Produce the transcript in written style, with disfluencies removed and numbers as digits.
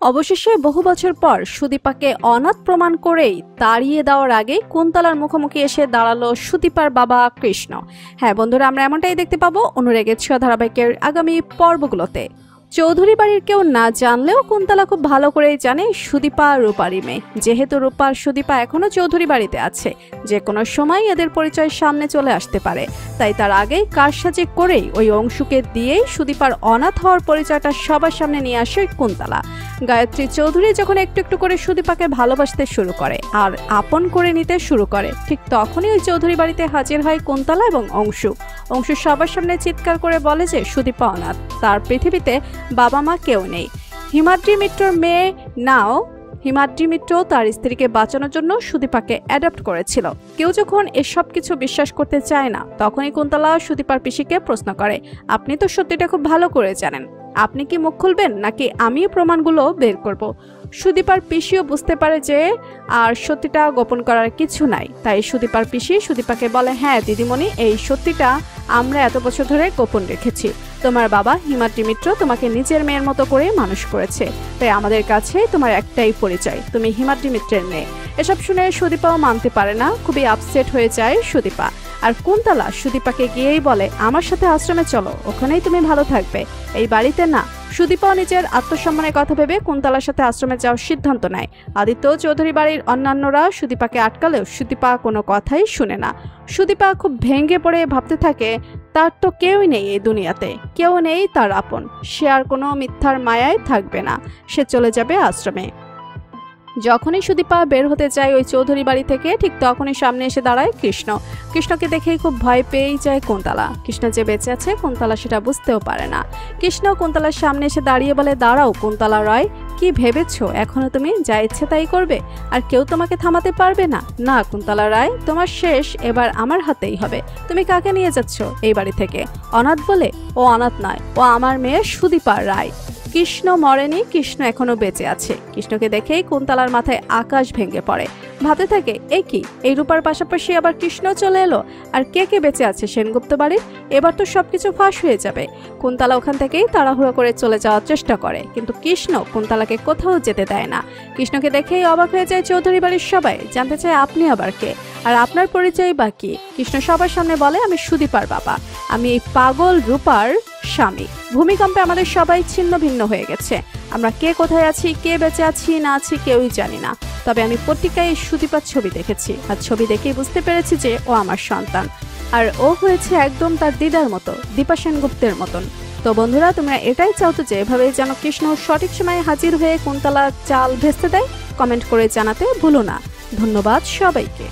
অবশেষে বহু বছর পর সুদীপাকে অনাথ প্রমাণ করেই তাড়িয়ে দেওয়ার আগে কুন্তলার মুখোমুখি এসে দাঁড়ালো সুদীপার বাবা কৃষ্ণ। হ্যাঁ বন্ধুরা, আমরা এমনটাই দেখতে পাবো অনুরাগের ছোঁয়া ধারাবাহিকের আগামী পর্বগুলোতে। চৌধুরী বাড়ির কেউ না জানলেও কুন্তলা খুব ভালো করেই জানে সুদীপা রূপারই মেয়ে। যেহেতু রূপার সুদীপা এখনো চৌধুরী বাড়িতে আছে, যে কোনো সময় এদের পরিচয় সামনে চলে আসতে পারে, তাই তার আগেই কারসাজি করেই ওই অংশুকে দিয়েই সুদীপার অনাথ হওয়ার পরিচয়টা সবার সামনে নিয়ে আসে কুন্তলা। গায়ত্রী চৌধুরী যখন একটু একটু করে সুদীপাকে ভালোবাসতে শুরু করে আর আপন করে নিতে শুরু করে, ঠিক তখনই ওই চৌধুরী বাড়িতে হাজির হয় কুন্তলা এবং অংশু। অংশু সবার সামনে চিৎকার করে বলে যে সুদীপা অনাথ, তার পৃথিবীতে বাবা মা কেউ নেই। হিমাদ্রি মিত্রর মেয়ে নাও হিমাদ্রি মিত্র তার স্ত্রীকে বাঁচানোর জন্য সুদীপাকে অ্যাডপ্ট করেছিল। কেউ যখন এসব কিছু বিশ্বাস করতে চায় না, তখনই কুন্তলা সুদীপার পিসিকে প্রশ্ন করে, আপনি তো সত্যিটা খুব ভালো করে জানেন, আপনি কি মুখ খুলবেন নাকি আমিও প্রমাণগুলো বের করব? সুদীপার পিসিও বুঝতে পারে যে আর সত্যিটা গোপন করার কিছু নাই, তাই সুদীপার পিসি সুদীপাকে বলে, হ্যাঁ দিদিমণি, এই সত্যিটা আমরা এত বছর ধরে গোপন রেখেছি। তোমার বাবা হিমাদ্রি মিত্র তোমাকে নিজের মেয়ের মতো করে মানুষ করেছে, তাই আমাদের কাছে তোমার একটাই পরিচয়, তুমি হিমাদ্রি মিত্রের মেয়ে। এসব শুনে সুদীপাও মানতে পারে না, খুবই আপসেট হয়ে যায় সুদীপা। আর কুন্তলা সুদীপাকে গিয়েই বলে, আমার সাথে আশ্রমে চলো, ওখানেই তুমি ভালো থাকবে, এই বাড়িতে না। সুদীপাও নিজের আত্মসম্মানের কথা ভেবে কুন্তলার সাথে আশ্রমে যাওয়ার সিদ্ধান্ত নেয়। আদিত্য চৌধুরী বাড়ির অন্যান্যরা সুদীপাকে আটকালেও সুদীপা কোনো কথাই শুনে না। সুদীপা খুব ভেঙে পড়ে ভাবতে থাকে, তার তো কেউই নেই এই দুনিয়াতে, কেউ নেই তার আপন, সে আর কোনো মিথ্যার মায়ায় থাকবে না, সে চলে যাবে আশ্রমে। যখনই সুদীপা বের হতে যায় ওই চৌধুরী বাড়ি থেকে, ঠিক তখনই সামনে এসে দাঁড়ায় কৃষ্ণ। কৃষ্ণকে দেখেই খুব ভয় পেয়েই যায় কুন্তলা। কৃষ্ণ যে বেঁচে আছে কুন্তলা সেটা বুঝতেও পারে না। কৃষ্ণ কুন্তলার সামনে এসে দাঁড়িয়ে বলে, দাঁড়াও কুন্তলা রয়, কি ভেবেছো এখনো তুমি যা ইচ্ছে তাই করবে আর কেউ তোমাকে থামাতে পারবে না? না কুন্তলা রায়, তোমার শেষ এবার আমার হাতেই হবে। তুমি কাকে নিয়ে যাচ্ছ এই বাড়ি থেকে? অনাথ বলে? ও অনাথ নয়, ও আমার মেয়ে সুদীপা রায়। কৃষ্ণ মরেনি, কৃষ্ণ এখনো বেঁচে আছে। কৃষ্ণকে দেখেই কুন্তলার মাথায় আকাশ ভেঙে পড়ে। ভাবতে থাকে, এ কি, এই রূপার পাশাপাশি আবার কৃষ্ণ চলে এলো? আর কে কে বেঁচে আছে সেনগুপ্ত বাড়ির? এবার তো সবকিছু ফাঁস হয়ে যাবে। কুন্তলা ওখান থেকেই তাড়াহুড়ো করে চলে যাওয়ার চেষ্টা করে, কিন্তু কৃষ্ণ কুন্তলাকে কোথাও যেতে দেয় না। কৃষ্ণকে দেখেই অবাক হয়ে যায় চৌধুরী বাড়ির সবাই, জানতে চায় আপনি আবার কে, আর আপনার পরিচয় বা কি? কৃষ্ণ সবার সামনে বলে, আমি সুদীপার বাবা, আমি এই পাগল রূপার স্বামী। ভূমিকম্পে আমাদের সবাই ছিন্ন ভিন্ন হয়ে গেছে, আমরা কে কোথায় আছি, কে বেঁচে আছি না আছি কেউই জানি না। তবে আমি পত্রিকায় সুদীপার ছবি দেখেছি, আর ছবি দেখেই বুঝতে পেরেছি যে ও আমার সন্তান, আর ও হয়েছে একদম তার দিদার মতো, দীপা সেনগুপ্তের মতন। তো বন্ধুরা, তোমরা এটাই চাও তো যে এভাবে যেন কৃষ্ণ সঠিক সময়ে হাজির হয়ে কুন্তলা চাল ভেস্তে দেয়? কমেন্ট করে জানাতে ভুলো না। ধন্যবাদ সবাইকে।